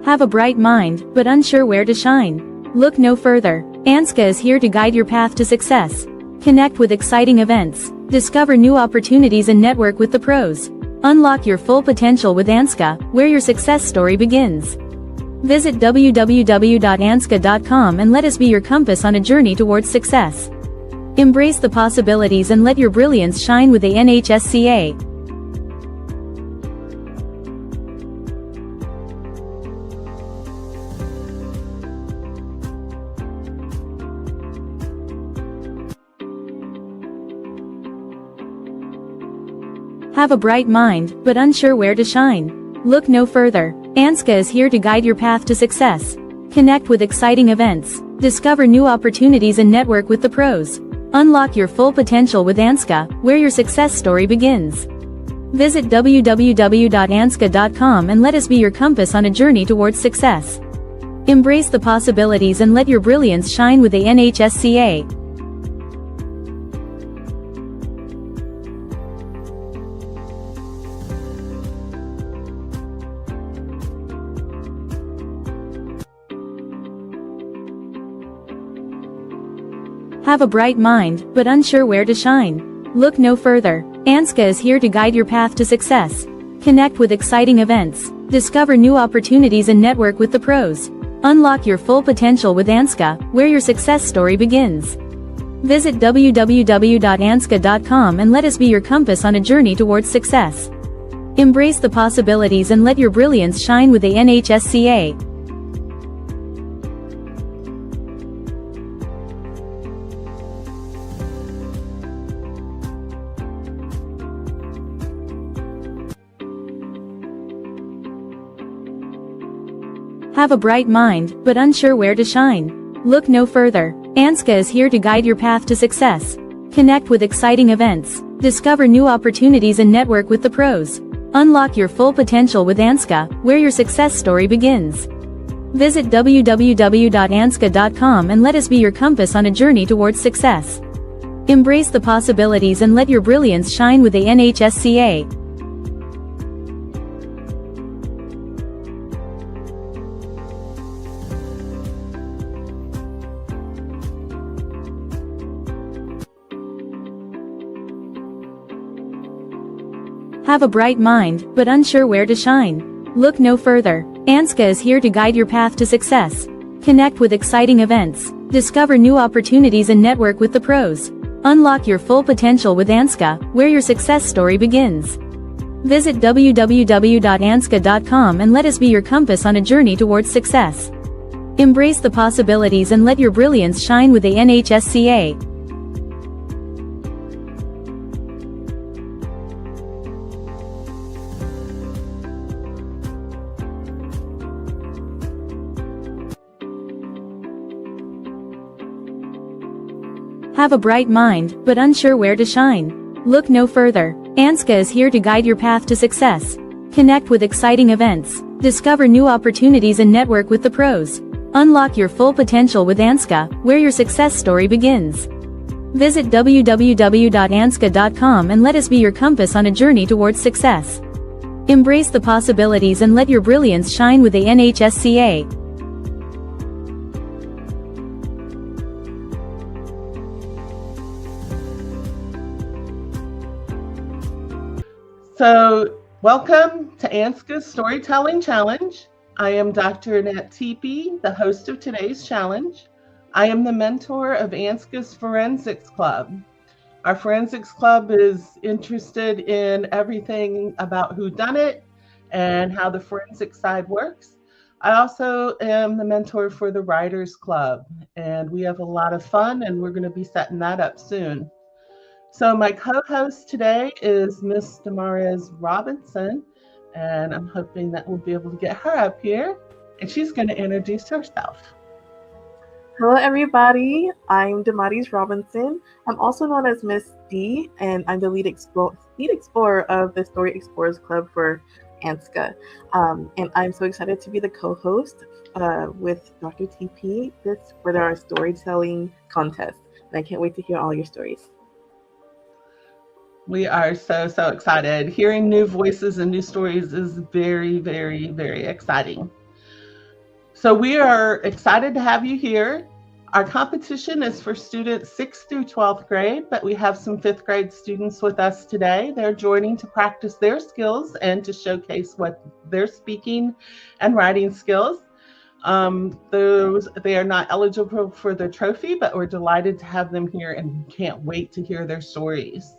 Have a bright mind, but unsure where to shine? Look no further. ANHSCA is here to guide your path to success. Connect with exciting events, discover new opportunities and network with the pros. Unlock your full potential with ANHSCA, where your success story begins. Visit www.anhsca.com and let us be your compass on a journey towards success. Embrace the possibilities and let your brilliance shine with the ANHSCA. Have a bright mind, but unsure where to shine? Look no further. ANHSCA is here to guide your path to success. Connect with exciting events, discover new opportunities and network with the pros. Unlock your full potential with ANHSCA, where your success story begins. Visit www.anhsca.com and let us be your compass on a journey towards success. Embrace the possibilities and let your brilliance shine with the ANHSCA. Have a bright mind, but unsure where to shine? Look no further. ANHSCA is here to guide your path to success. Connect with exciting events, discover new opportunities and network with the pros. Unlock your full potential with ANHSCA, where your success story begins. Visit www.anhsca.com and let us be your compass on a journey towards success. Embrace the possibilities and let your brilliance shine with the ANHSCA. Have a bright mind, but unsure where to shine? Look no further. ANHSCA is here to guide your path to success. Connect with exciting events, discover new opportunities and network with the pros. Unlock your full potential with ANHSCA, where your success story begins. Visit www.anhsca.com and let us be your compass on a journey towards success. Embrace the possibilities and let your brilliance shine with the ANHSCA. Have a bright mind, but unsure where to shine? Look no further. ANHSCA is here to guide your path to success. Connect with exciting events, discover new opportunities and network with the pros. Unlock your full potential with ANHSCA, where your success story begins. Visit www.anhsca.com and let us be your compass on a journey towards success. Embrace the possibilities and let your brilliance shine with the ANHSCA. Have a bright mind, but unsure where to shine? Look no further. ANHSCA is here to guide your path to success. Connect with exciting events, discover new opportunities and network with the pros. Unlock your full potential with ANHSCA, where your success story begins. Visit www.anhsca.com and let us be your compass on a journey towards success. Embrace the possibilities and let your brilliance shine with the ANHSCA. So, welcome to ANHSCA's Storytelling Challenge. I am Dr. Annette Teepe, the host of today's challenge. I am the mentor of ANHSCA's Forensics Club. Our Forensics Club is interested in everything about whodunit and how the forensic side works. I also am the mentor for the Writers Club, and we have a lot of fun, and we're going to be setting that up soon. So my co-host today is Miss Damaris Robinson, and I'm hoping that we'll be able to get her up here, and she's going to introduce herself. Hello, everybody. I'm Damaris Robinson. I'm also known as Miss D, and I'm the lead explorer of the Story Explorers Club for ANHSCA. And I'm so excited to be the co-host with Dr. Teepe for our storytelling contest. And I can't wait to hear all your stories. We are so excited. Hearing new voices and new stories is very, very, very exciting. So we are excited to have you here. Our competition is for students 6th through 12th grade, but we have some 5th grade students with us today. They're joining to practice their skills and to showcase what their speaking and writing skills. They are not eligible for the trophy, but we're delighted to have them here and can't wait to hear their stories.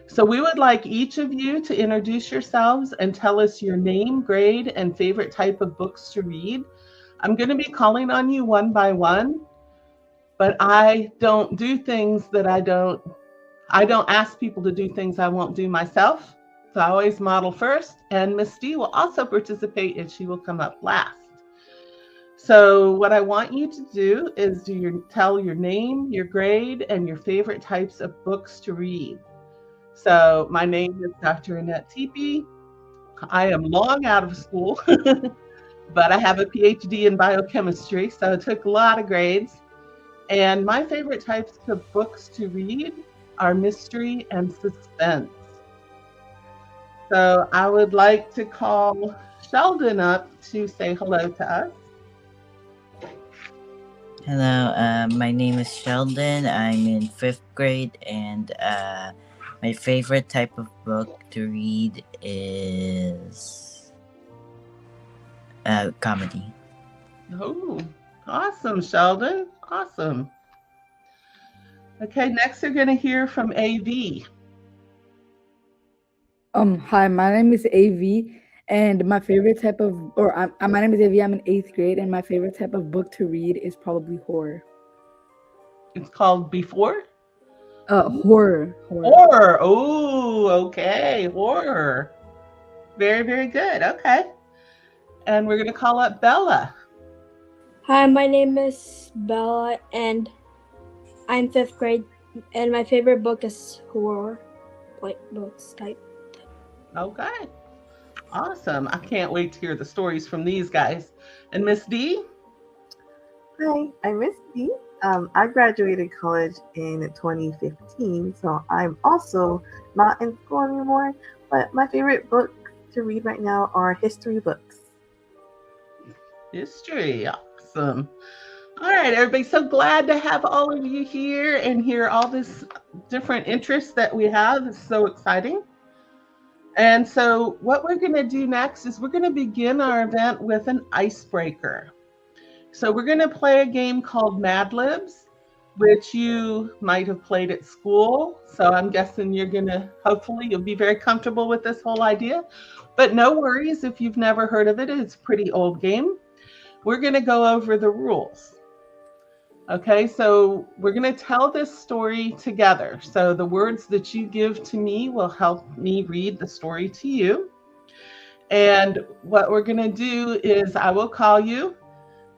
So we would like each of you to introduce yourselves and tell us your name, grade, and favorite type of books to read. I'm going to be calling on you one by one, but I don't do things that I don't ask people to do things I won't do myself. So I always model first, and Miss D will also participate and she will come up last. So what I want you to do is tell your name, your grade, and your favorite types of books to read. So my name is Dr. Annette Teepe. I am long out of school, but I have a PhD in biochemistry, so it took a lot of grades. And my favorite types of books to read are mystery and suspense. So I would like to call Sheldon up to say hello to us. Hello, my name is Sheldon. I'm in 5th grade, and my favorite type of book to read is comedy. Oh, awesome, Sheldon. Awesome. Okay, next we're going to hear from AV. Hi, my name is AV, and my favorite type of, my name is AV. I'm in 8th grade, and my favorite type of book to read is probably horror. It's called Before? Horror. Horror. Oh, okay. Horror. Very, very good. Okay. And we're going to call up Bella. Hi, my name is Bella, and I'm 5th grade, and my favorite book is horror, like books type. Okay. Awesome. I can't wait to hear the stories from these guys. And Miss D? Hi, I'm Miss D. I graduated college in 2015, so I'm also not in school anymore, but my favorite books to read right now are history books. History. Awesome. All right, everybody. So glad to have all of you here and hear all this different interests that we have. It's so exciting. And so what we're going to do next is we're going to begin our event with an icebreaker. So we're going to play a game called Mad Libs, which you might have played at school. So I'm guessing hopefully you'll be very comfortable with this whole idea. But no worries if you've never heard of it. It's a pretty old game. We're going to go over the rules. Okay, so we're going to tell this story together. So the words that you give to me will help me read the story to you. And what we're going to do is I will call you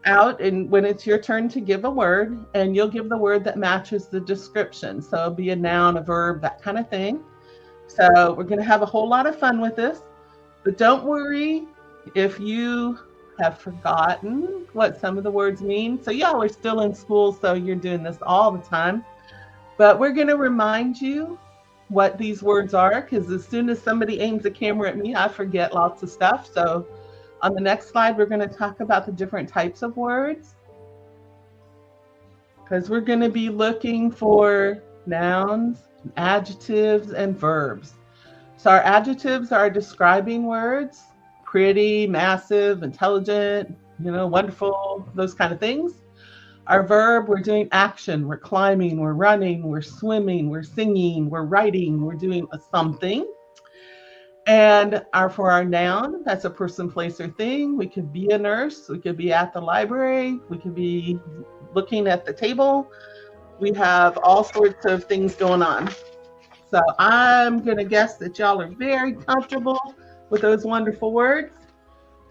out, and when it's your turn to give a word, and you'll give the word that matches the description. So it'll be a noun, a verb, that kind of thing. So we're going to have a whole lot of fun with this. But don't worry if you have forgotten what some of the words mean. So y'all are still in school, so you're doing this all the time. But we're going to remind you what these words are, because as soon as somebody aims a camera at me, I forget lots of stuff. So on the next slide, we're going to talk about the different types of words, because we're going to be looking for nouns, adjectives, and verbs. So our adjectives are describing words. Pretty, massive, intelligent, wonderful, those kind of things. Our verb, we're doing action. We're climbing, we're running, we're swimming, we're singing, we're writing, we're doing something. And for our noun, that's a person, place, or thing. We could be a nurse. We could be at the library. We could be looking at the table. We have all sorts of things going on. So I'm going to guess that y'all are very comfortable with those wonderful words.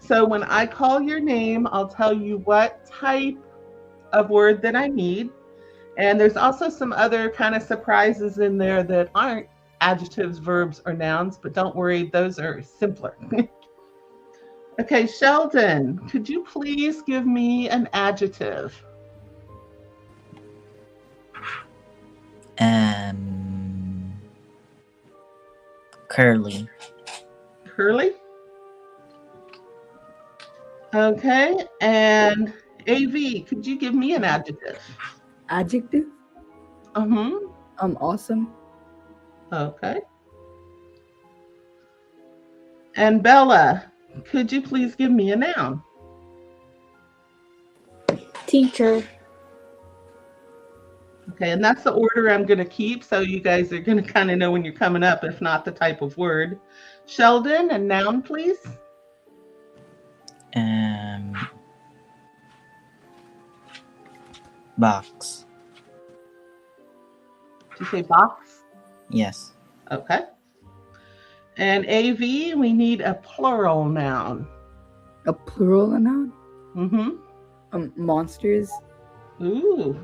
So when I call your name, I'll tell you what type of word that I need. And there's also some other kind of surprises in there that aren't adjectives, verbs, or nouns, but don't worry, those are simpler. Okay, Sheldon, could you please give me an adjective? Curly. Curly? Okay, and AV, could you give me an adjective? Adjective? Mm-hmm. Awesome. Okay. And Bella, could you please give me a noun? Teacher. Okay, and that's the order I'm going to keep, so you guys are going to kind of know when you're coming up, if not the type of word. Sheldon, a noun, please. Box. Did you say box? Yes. Okay. And AV, we need a plural noun. A plural noun? Mm-hmm. Monsters. Ooh.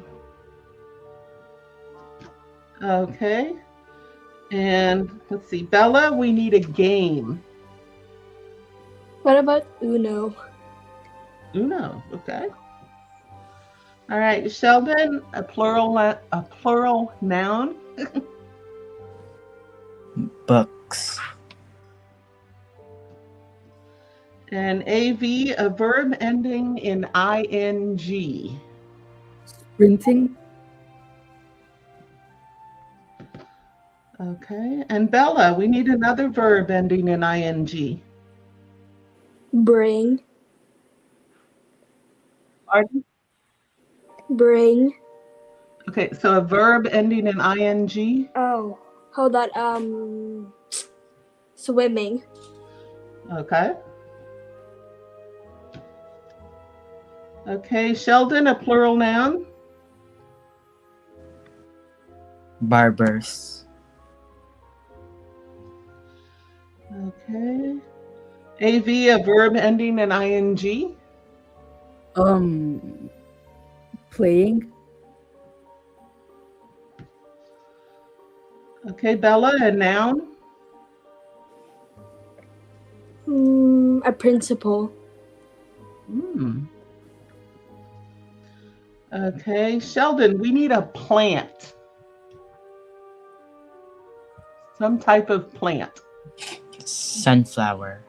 Okay. And let's see, Bella, we need a game. What about Uno? Uno. Okay. All right, Sheldon, a plural noun. Books. And AV, a verb ending in ing. Sprinting. Okay. And Bella, we need another verb ending in ing. Bring. Pardon? Bring. Okay, so a verb ending in ing. Oh, hold on. Swimming. Okay. Okay, Sheldon, a plural noun. Barbers. Okay. AV, a verb ending in ing. Playing. Okay, Bella, a noun. A principal. Okay, Sheldon, we need a plant. Some type of plant. Sunflower.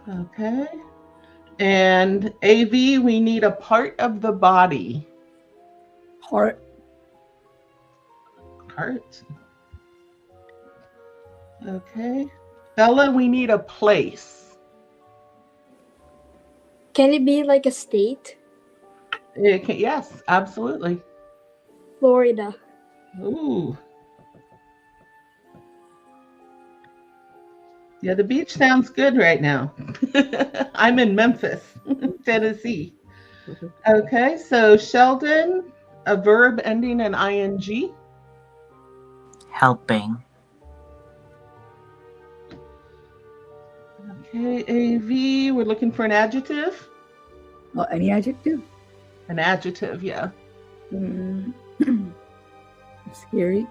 Okay. And AV, we need a part of the body. Heart. Heart. Okay. Bella, we need a place. Can it be like a state? It can, yes, absolutely. Florida. Ooh. Yeah, the beach sounds good right now. I'm in Memphis, Tennessee. Okay, so Sheldon, a verb ending in ing. Helping. Okay, AV, we're looking for an adjective. Any adjective? An adjective, yeah. Scary.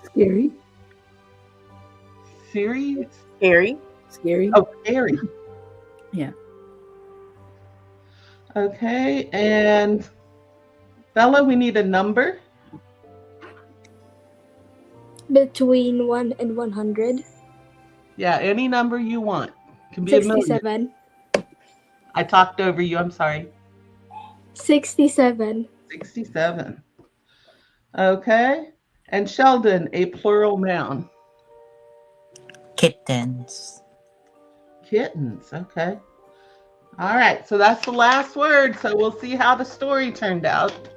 Scary. Siri? Scary. Scary. Oh, scary. Yeah. Okay, and Bella, we need a number. Between 1 and 100. Yeah, any number you want. Can be a million. 67. I talked over you, I'm sorry. 67. 67. Okay, and Sheldon, a plural noun. Kittens. Kittens, okay. All right, so that's the last word. So we'll see how the story turned out.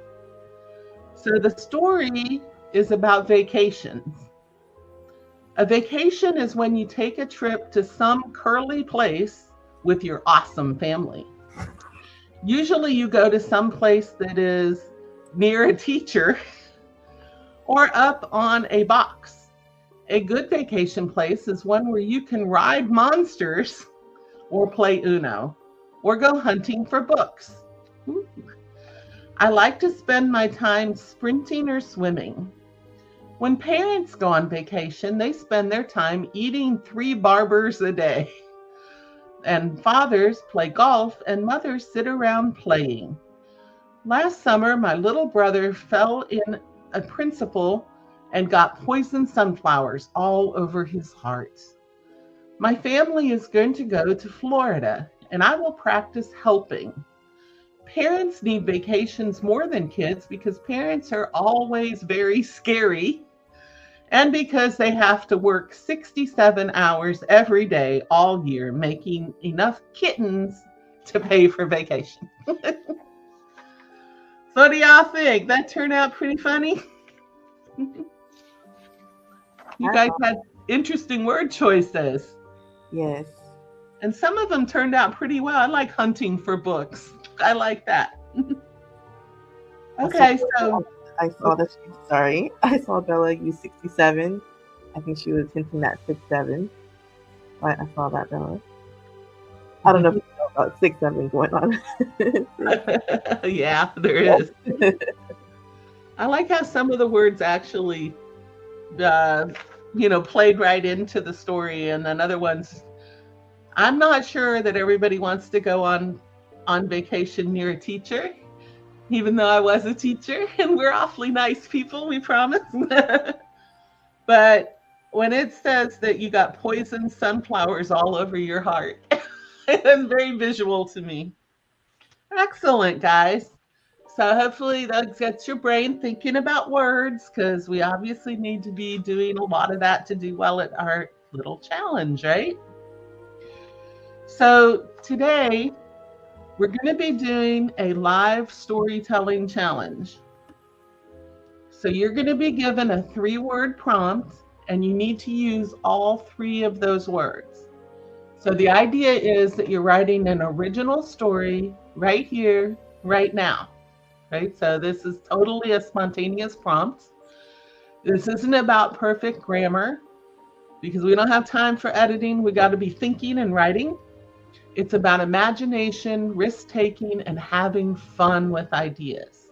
So the story is about vacations. A vacation is when you take a trip to some curly place with your awesome family. Usually you go to some place that is near a teacher or up on a box. A good vacation place is one where you can ride monsters or play Uno or go hunting for books. Ooh. I like to spend my time sprinting or swimming. When parents go on vacation, they spend their time eating 3 barbers a day. And fathers play golf and mothers sit around playing. Last summer, my little brother fell in a principal and got poisoned sunflowers all over his heart. My family is going to go to Florida, and I will practice helping. Parents need vacations more than kids because parents are always very scary and because they have to work 67 hours every day all year, making enough kittens to pay for vacation. So what do y'all think? That turned out pretty funny? You guys had interesting word choices. Yes. And some of them turned out pretty well. I like hunting for books. I like that. Okay, so I saw that I saw Bella use 67. I think she was hinting at 6'7". I saw that, Bella. I don't know if you know about 6'7" going on. yeah, there is. I like how some of the words actually, played right into the story, and then other ones. I'm not sure that everybody wants to go on vacation near a teacher, even though I was a teacher, and we're awfully nice people, we promise. But when it says that you got poison sunflowers all over your heart, it's very visual to me. Excellent, guys. So hopefully that gets your brain thinking about words, because we obviously need to be doing a lot of that to do well at our little challenge, right? So today we're going to be doing a live storytelling challenge. So you're going to be given a 3-word prompt, and you need to use all 3 of those words. So the idea is that you're writing an original story right here, right now. Right? So this is totally a spontaneous prompt. This isn't about perfect grammar because we don't have time for editing. We got to be thinking and writing. It's about imagination, risk-taking, and having fun with ideas.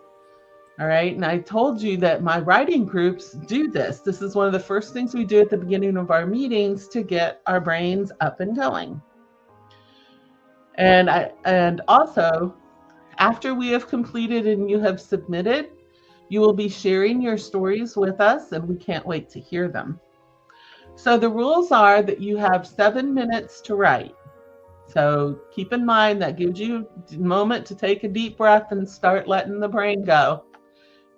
All right. And I told you that my writing groups do this. This is one of the first things we do at the beginning of our meetings to get our brains up and going. And also, after we have completed and you have submitted, you will be sharing your stories with us, and we can't wait to hear them. So the rules are that you have 7 minutes to write. So keep in mind that gives you a moment to take a deep breath and start letting the brain go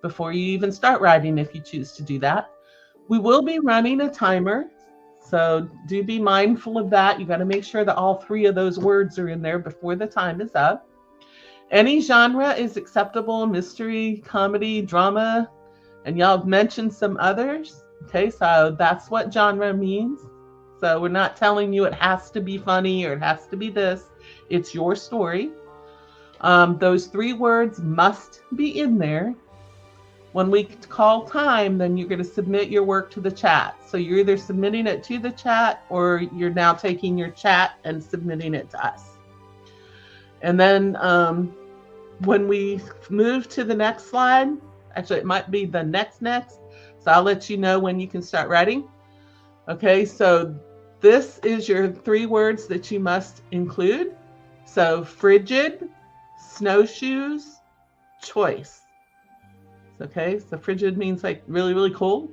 before you even start writing, if you choose to do that. We will be running a timer, so do be mindful of that. You got to make sure that all 3 of those words are in there before the time is up. Any genre is acceptable: mystery, comedy, drama, and y'all have mentioned some others. Okay, so that's what genre means. So we're not telling you it has to be funny or it has to be this. It's your story. Those 3 words must be in there. When we call time, then you're going to submit your work to the chat. So you're either submitting it to the chat or you're now taking your chat and submitting it to us. And then when we move to the next slide, actually it might be the next, so I'll let you know when you can start writing. Okay, so this is your 3 words that you must include. So frigid, snowshoes, choice. Okay, so frigid means like really, really cold.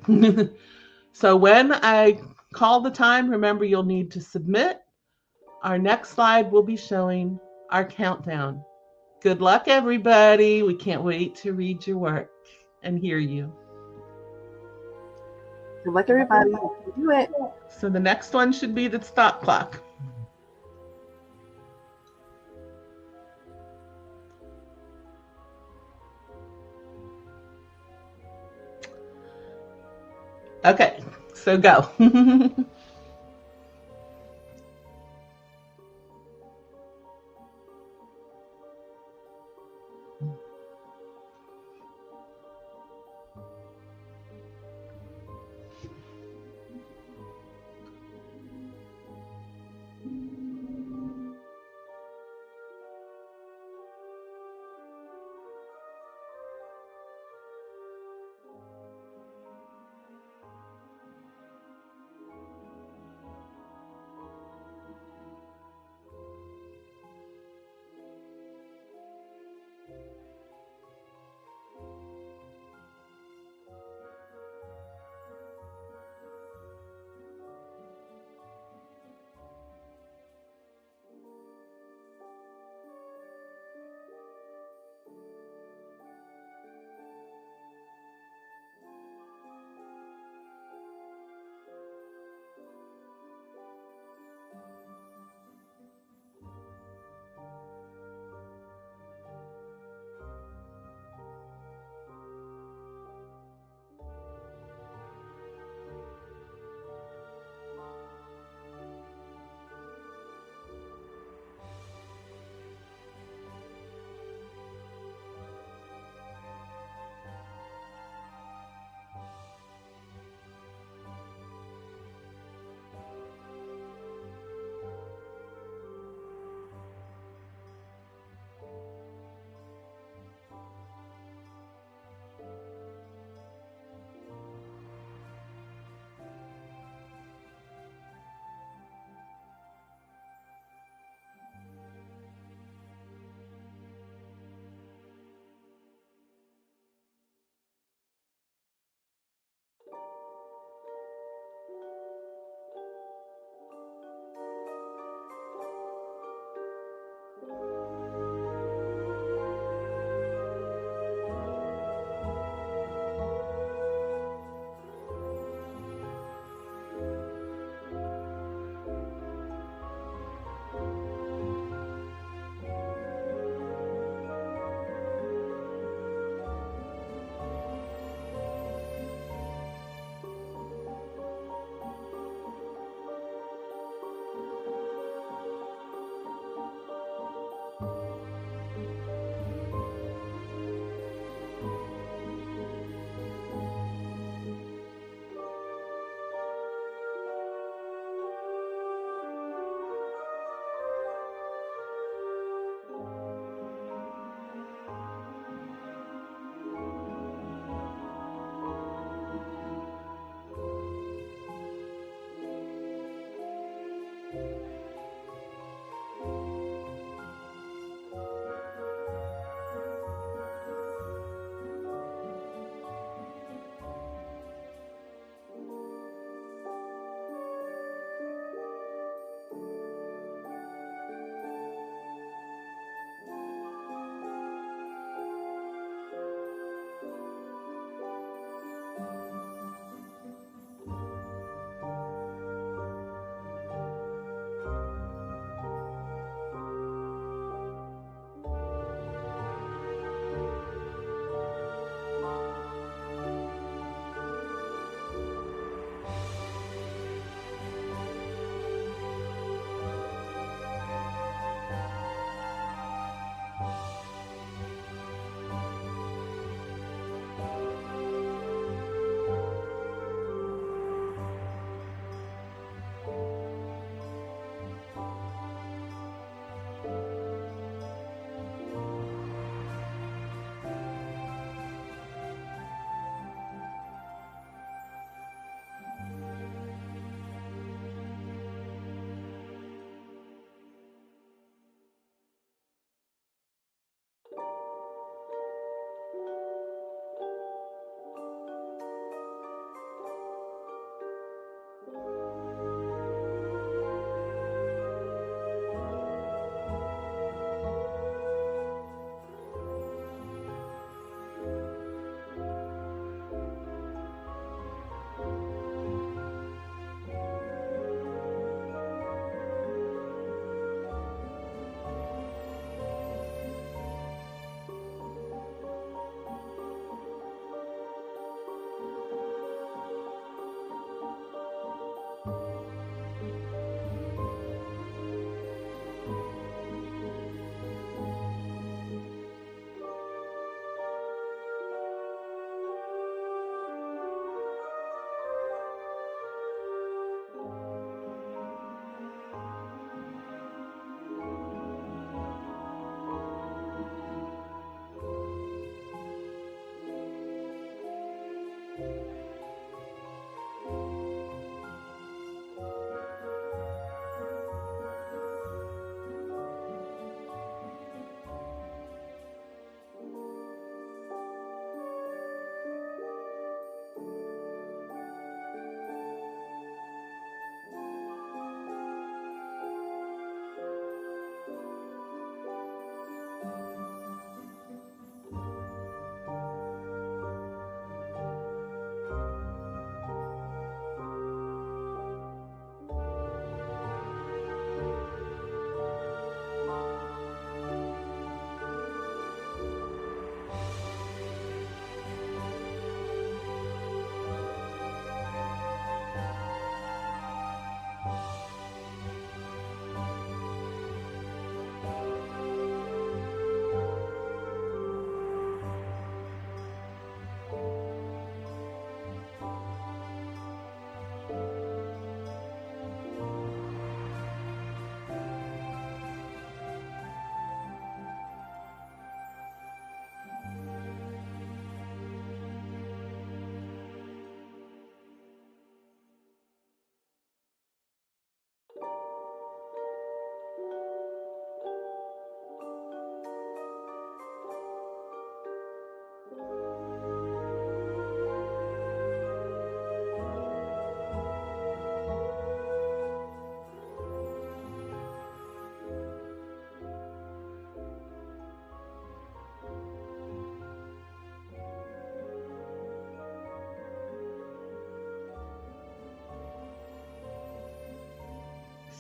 So when I call the time, remember you'll need to submit. Our next slide will be showing our countdown. Good luck, everybody. We can't wait to read your work and hear you. Good luck, everybody. Do it. So the next one should be the stop clock. Okay, so go.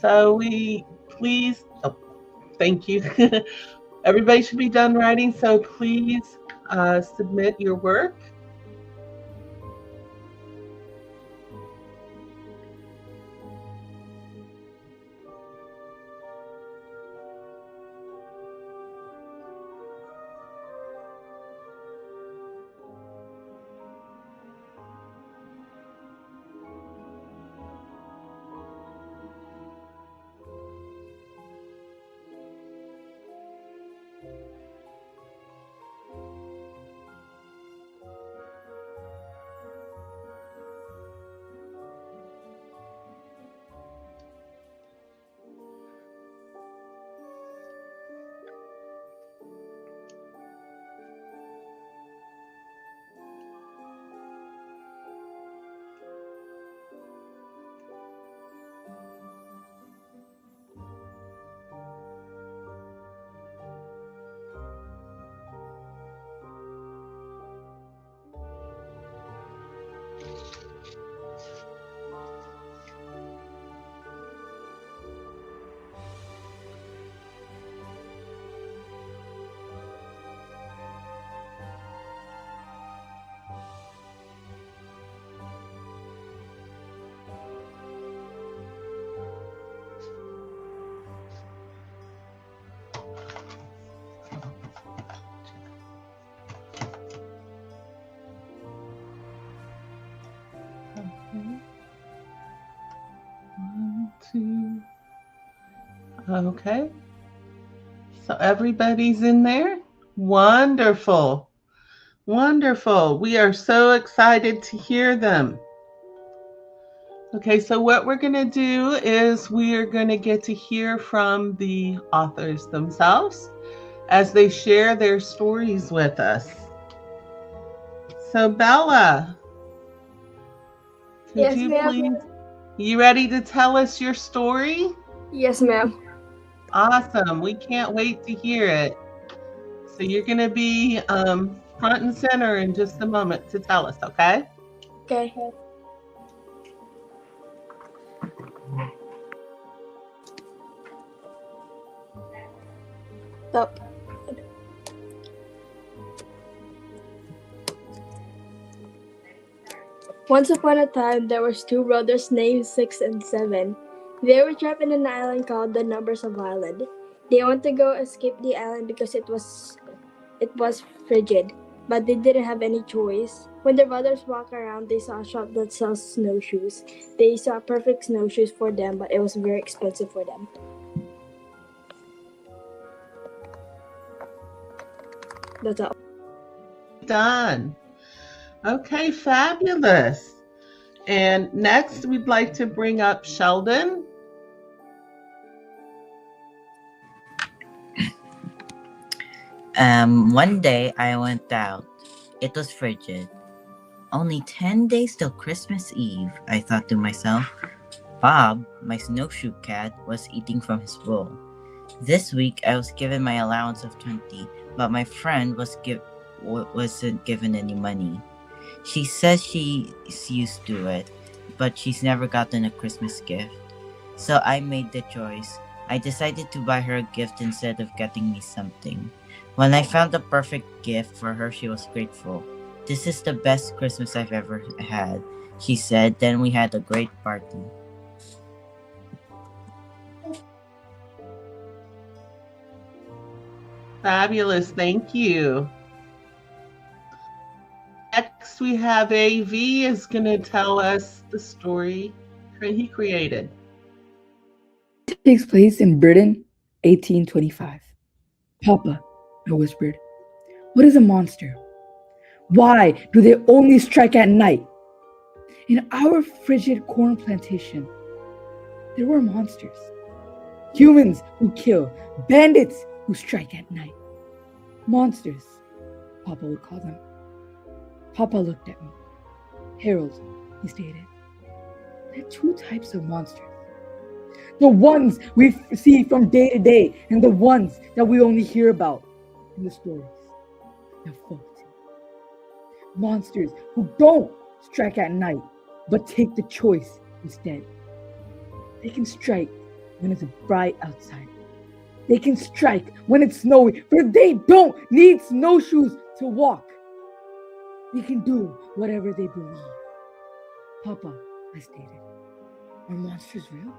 So we please, oh, thank you. Everybody should be done writing, so please submit your work. One, two. Okay. So everybody's in there? Wonderful. Wonderful. We are so excited to hear them. Okay, so what we're going to do is we are going to get to hear from the authors themselves as they share their stories with us. So Bella, Yes, could you ma'am. please, you ready to tell us your story? Yes, ma'am. Awesome. We can't wait to hear it. So you're going to be front and center in just a moment to tell us, okay? Okay. Stop. Once upon a time, there was two brothers named 6 and 7. They were trapped in an island called the Numbers of Island. They wanted to go escape the island because it was frigid, but they didn't have any choice. When the brothers walked around, they saw a shop that sells snowshoes. They saw perfect snowshoes for them, but it was very expensive for them. That's all. Done. Okay, fabulous. And next, we'd like to bring up Sheldon. One day I went out. It was frigid. Only 10 days till Christmas Eve, I thought to myself. Bob, my snowshoe cat, was eating from his bowl. This week I was given my allowance of 20, but my friend wasn't given any money. She says she's used to it, but she's never gotten a Christmas gift. So I made the choice. I decided to buy her a gift instead of getting me something. When I found the perfect gift for her, she was grateful. This is the best Christmas I've ever had, she said. Then we had a great party. Fabulous, thank you. Next, we have AV is going to tell us the story he created. It takes place in Britain, 1825. Papa, I whispered, what is a monster? Why do they only strike at night? In our frigid corn plantation, there were monsters. Humans who kill, bandits who strike at night. Monsters, Papa would call them. Papa looked at me. Harold, he stated. There are two types of monsters. The ones we see from day to day, and the ones that we only hear about in the stories, the folk tales. Monsters who don't strike at night, but take the choice instead. They can strike when it's bright outside. They can strike when it's snowy, for they don't need snowshoes to walk. They can do whatever they believe. Papa, I stated, are monsters real?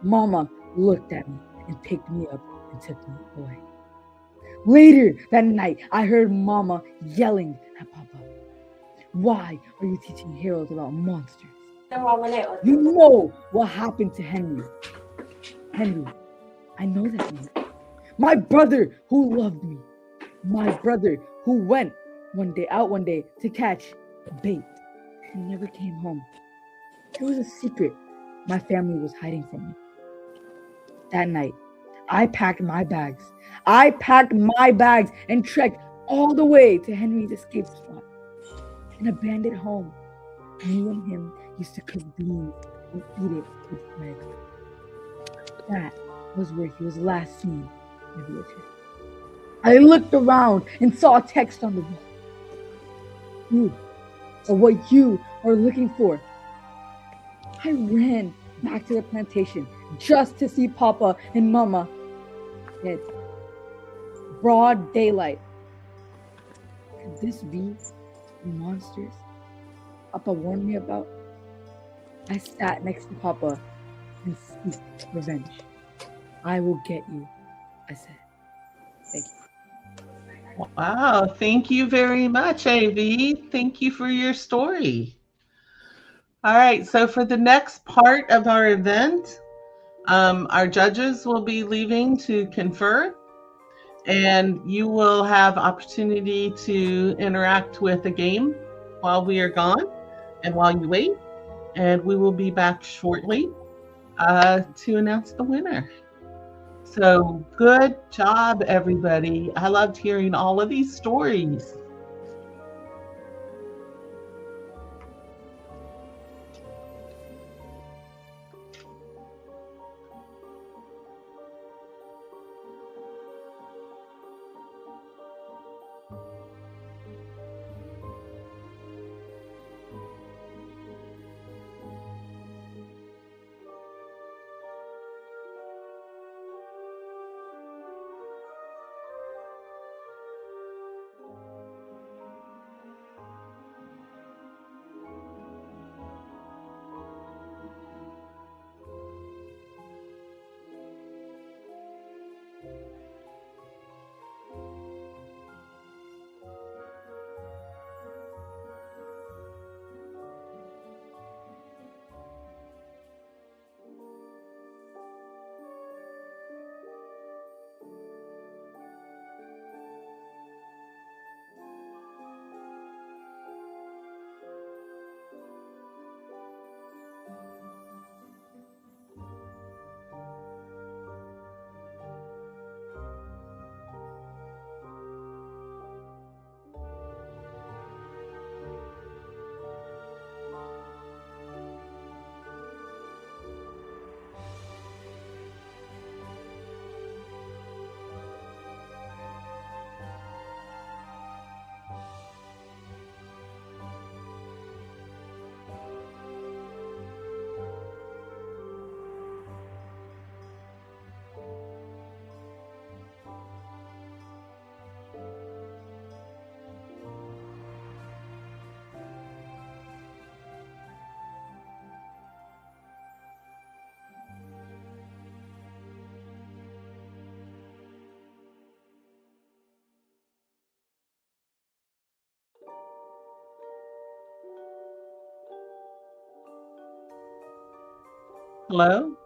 Mama looked at me and picked me up and took me away. Later that night, I heard Mama yelling at Papa, why are you teaching Harold about monsters? You know what happened to Henry. Henry, I know that name. My brother who loved me. My brother who went one day to catch bait and never came home. It was a secret my family was hiding from me. That night, I packed my bags and trekked all the way to Henry's escape spot, an abandoned home. Me and him used to cook beans and eat it with bread. That was where he was last seen in the wheelchair. I looked around and saw a text on the wall. You are what you are looking for. I ran back to the plantation just to see Papa and Mama dead. Broad daylight. Could this be the monsters Papa warned me about? I sat next to Papa and seeked revenge. I will get you, I said. Thank you. Wow, thank you very much, AV. Thank you for your story. All right, so for the next part of our event, our judges will be leaving to confer, and you will have opportunity to interact with the game while we are gone and while you wait, and we will be back shortly to announce the winner. So good job, everybody. I loved hearing all of these stories. Hello?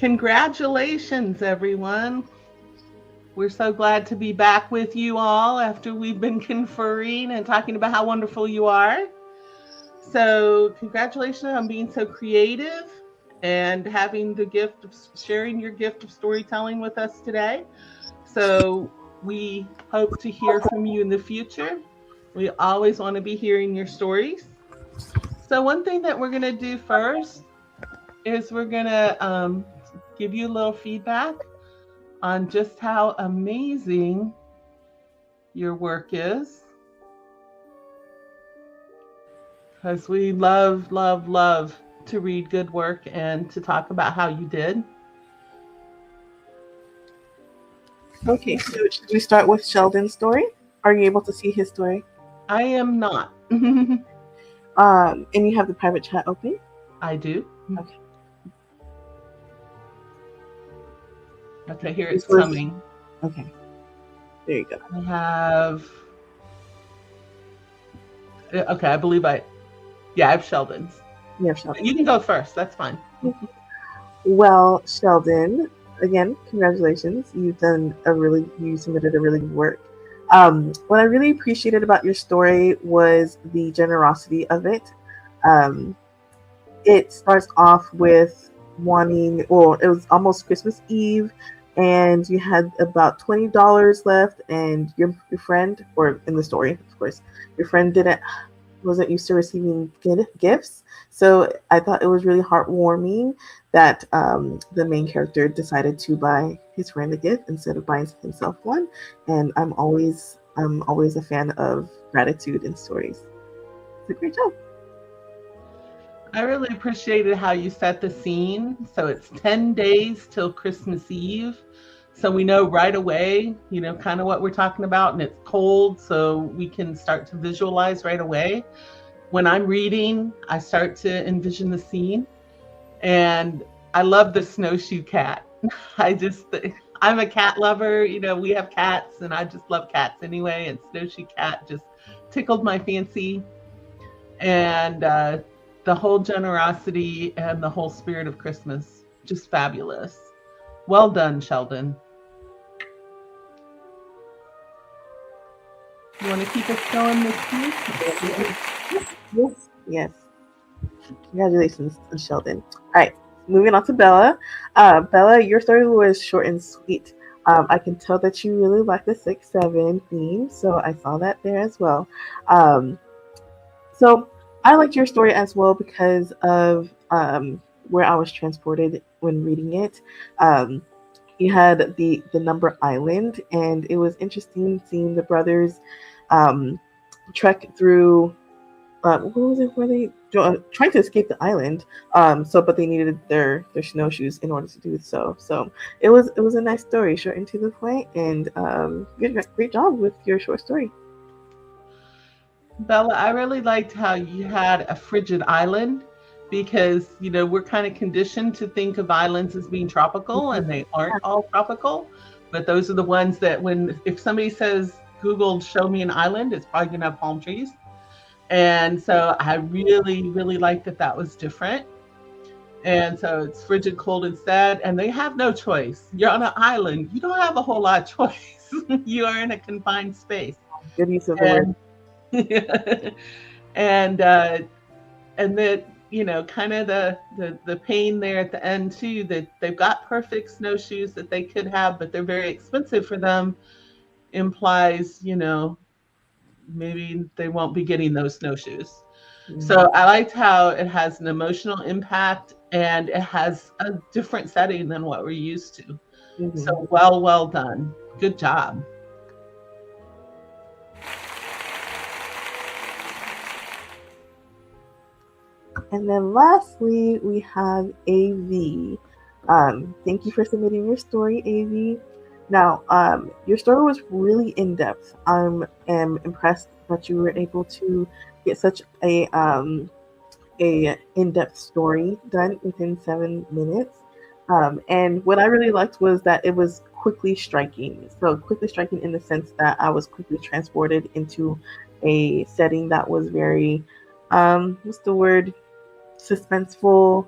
Congratulations, everyone. We're so glad to be back with you all after we've been conferring and talking about how wonderful you are. So congratulations on being so creative and having the gift of sharing your gift of storytelling with us today. So we hope to hear from you in the future. We always want to be hearing your stories. So one thing that we're going to do first is we're going to give you a little feedback on just how amazing your work is. Because we love, love, love to read good work and to talk about how you did. Okay, so should we start with Sheldon's story? Are you able to see his story? I am not. And you have the private chat open? I do. Okay. Okay, here it's coming. Okay. There you go. I have. Okay, I believe I have Sheldon's. You have Sheldon. You can go first. That's fine. Well, Sheldon, again, congratulations. You submitted a really good work. What I really appreciated about your story was the generosity of it. It starts off with it was almost Christmas Eve, and you had about $20 left, and your friend, or in the story, of course, your friend wasn't used to receiving gifts. So I thought it was really heartwarming that the main character decided to buy his friend a gift instead of buying himself one. And I'm always a fan of gratitude in stories. It's a great job. I really appreciated how you set the scene. So it's 10 days till Christmas Eve. So we know right away, kind of what we're talking about, and it's cold, so we can start to visualize right away. When I'm reading, I start to envision the scene, and I love the snowshoe cat. I'm a cat lover, we have cats, and I just love cats anyway, and snowshoe cat just tickled my fancy. And the whole generosity and the whole spirit of Christmas, just fabulous. Well done, Sheldon. You want to keep us going this week? Yes. Congratulations, Sheldon. All right, moving on to Bella. Bella, your story was short and sweet. I can tell that you really like the 6-7 theme, so I saw that there as well. So I liked your story as well because of where I was transported when reading it. You had the number island, and it was interesting seeing the brothers trek through. What was it? Were they trying to escape the island? But they needed their snowshoes in order to do so. So it was a nice story, short and to the point, and great job with your short story. Bella, I really liked how you had a frigid island, because we're kind of conditioned to think of islands as being tropical, and they aren't all tropical, but those are the ones that if somebody says Google show me an island, it's probably gonna have palm trees. And so I really, really liked that was different. And so it's frigid cold instead, and they have no choice. You're on an island, you don't have a whole lot of choice. You are in a confined space. Good use of the word. And that kind of the pain there at the end too, that they've got perfect snowshoes that they could have, but they're very expensive for them, implies maybe they won't be getting those snowshoes. Mm-hmm. So I liked how it has an emotional impact, and it has a different setting than what we're used to. Mm-hmm. So well done, good job. And then lastly, we have AV. Thank you for submitting your story, AV. Now, your story was really in-depth. I am impressed that you were able to get such a in-depth story done within 7 minutes. And what I really liked was that it was quickly striking. So quickly striking in the sense that I was quickly transported into a setting that was very, suspenseful,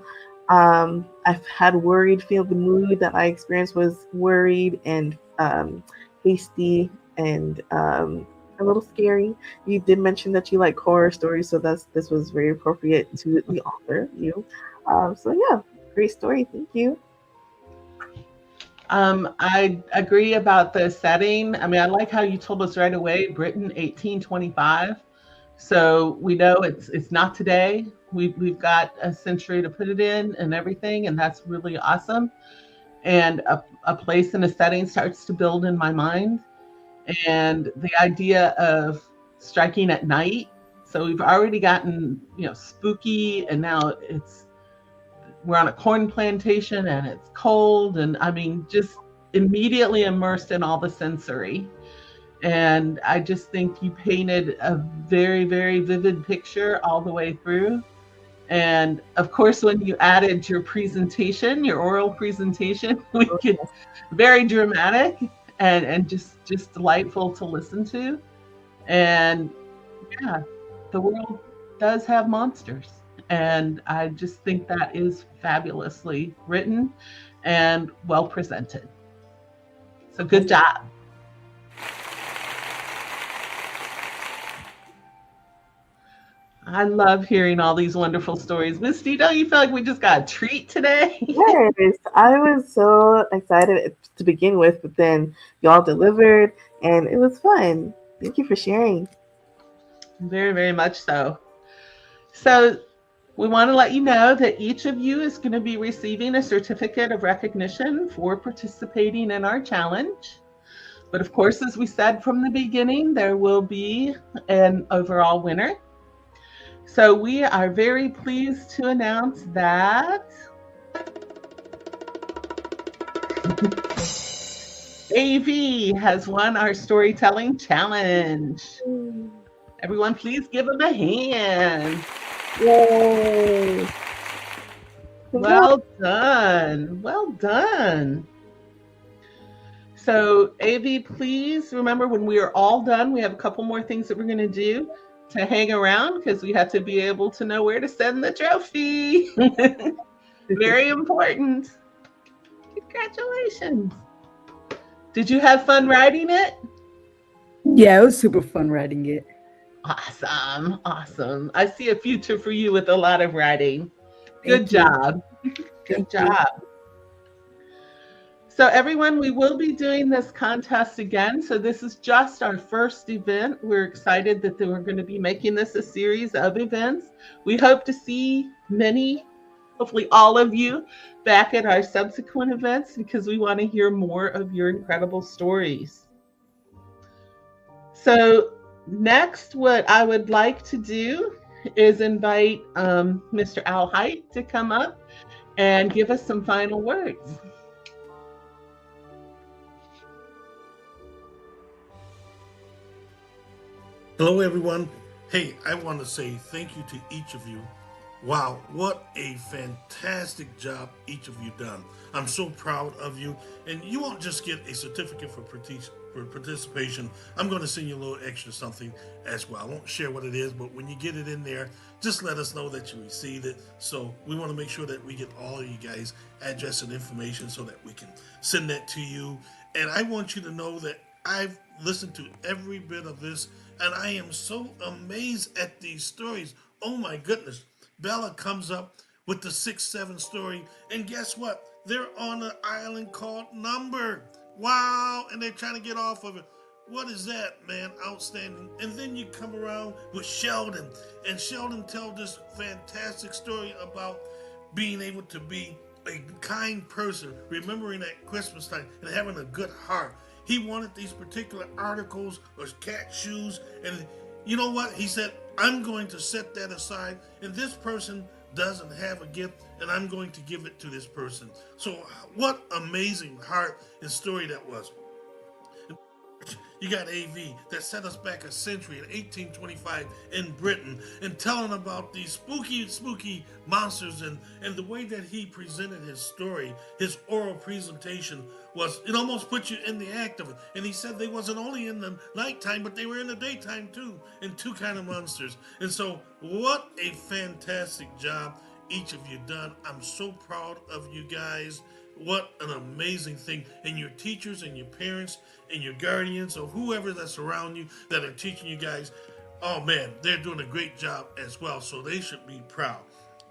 I've had worried feel. The mood that I experienced was worried and hasty and a little scary. You did mention that you like horror stories, so this was very appropriate to the author, you. So yeah, great story. Thank you. I agree about the setting. I mean, I like how you told us right away, Britain, 1825. So we know it's not today. We've got a century to put it in and everything, and that's really awesome. And a place and a setting starts to build in my mind. And the idea of striking at night. So we've already gotten, spooky, and now we're on a corn plantation and it's cold, and I mean, just immediately immersed in all the sensory. And I just think you painted a very, very vivid picture all the way through. And of course, when you added your presentation, your oral presentation, we could very dramatic and just delightful to listen to. And yeah, the world does have monsters. And I just think that is fabulously written and well presented. So good job. I love hearing all these wonderful stories. Misty, don't you feel like we just got a treat today? Yes, I was so excited to begin with, but then y'all delivered and it was fun. Thank you for sharing. Very, very much so. So we want to let you know that each of you is going to be receiving a certificate of recognition for participating in our challenge. But of course, as we said from the beginning, there will be an overall winner. So we are very pleased to announce that AV has won our storytelling challenge. Everyone, please give them a hand. Yay! Well done. Well done. So AV, please remember, when we are all done, we have a couple more things that we're going to do to hang around, because we have to be able to know where to send the trophy. Very important. Congratulations. Did you have fun writing it? Yeah, it was super fun writing it. Awesome. Awesome. I see a future for you with a lot of writing. Good job. Good job. So everyone, we will be doing this contest again. So this is just our first event. We're excited that we're going to be making this a series of events. We hope to see many, hopefully all of you, back at our subsequent events, because we want to hear more of your incredible stories. So next, what I would like to do is invite Mr. Al Height to come up and give us some final words. Hello, everyone. Hey, I want to say thank you to each of you. Wow, what a fantastic job each of you done. I'm so proud of you. And you won't just get a certificate for participation. I'm going to send you a little extra something as well. I won't share what it is, but when you get it in there, just let us know that you received it. So we want to make sure that we get all of you guys address and information so that we can send that to you. And I want you to know that I've listened to every bit of this, and I am so amazed at these stories. Oh my goodness. Bella comes up with the 6-7 story, and guess what? They're on an island called Number. Wow, and they're trying to get off of it. What is that, man? Outstanding. And then you come around with Sheldon, and Sheldon tells this fantastic story about being able to be a kind person, remembering at Christmas time and having a good heart. He wanted these particular articles or cat shoes, and you know what? He said, I'm going to set that aside, and this person doesn't have a gift, and I'm going to give it to this person. So what amazing heart and story that was. You got AV that set us back a century in 1825 in Britain, and telling about these spooky monsters, and the way that he presented his story, his oral presentation was, it almost put you in the act of it. And he said they wasn't only in the nighttime, but they were in the daytime too, and two kind of monsters. And so what a fantastic job each of you done. I'm so proud of you guys. What an amazing thing. And your teachers and your parents and your guardians or whoever that's around you that are teaching you guys, oh man, they're doing a great job as well. So they should be proud.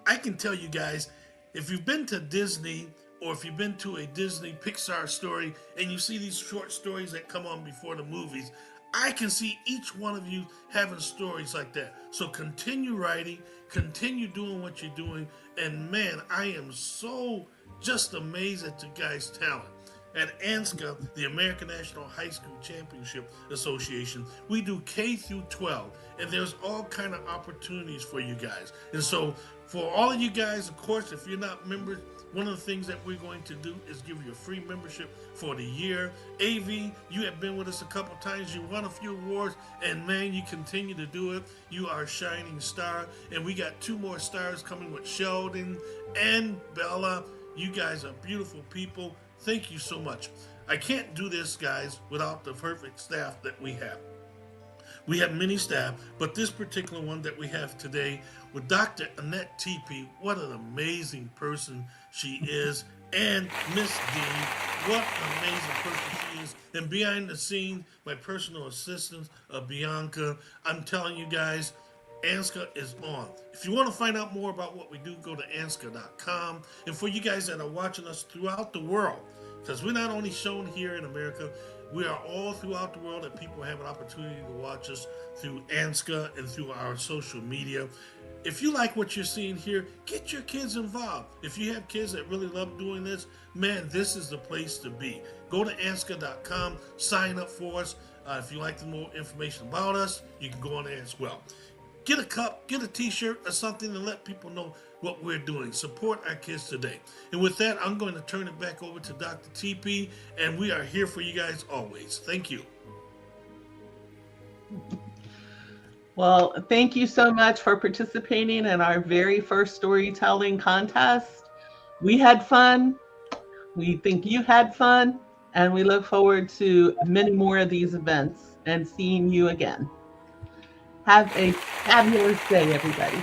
I can tell you guys, if you've been to Disney or if you've been to a Disney Pixar story and you see these short stories that come on before the movies, I can see each one of you having stories like that. So continue writing, continue doing what you're doing. And man, I am so just amazed at you guys' talent. At ANHSCA, the American National High School Championship Association, we do K through 12, and there's all kind of opportunities for you guys. And so for all of you guys, of course, if you're not members, one of the things that we're going to do is give you a free membership for the year. AV, you have been with us a couple times. You won a few awards, and man, you continue to do it. You are a shining star, and we got 2 more stars coming with Sheldon and Bella. You guys are beautiful people. Thank you so much. I can't do this, guys, without the perfect staff that we have. We have many staff, but this particular one that we have today with Dr. Annette Teepe, what an amazing person she is. And Miss D, what an amazing person she is. And behind the scenes, my personal assistant, Bianca. I'm telling you guys, ANHSCA is on. If you want to find out more about what we do, go to ANHSCA.com. And for you guys that are watching us throughout the world, because we're not only shown here in America, we are all throughout the world, and people have an opportunity to watch us through ANHSCA and through our social media. If you like what you're seeing here, get your kids involved. If you have kids that really love doing this, man, this is the place to be. Go to ANHSCA.com, sign up for us. If you like more information about us, you can go on there as well. Get a cup, get a t-shirt or something and let people know what we're doing. Support our kids today. And with that, I'm going to turn it back over to Dr. Teepe, and we are here for you guys always. Thank you. Well, thank you so much for participating in our very first storytelling contest. We had fun. We think you had fun, and we look forward to many more of these events and seeing you again. Have a fabulous day, everybody.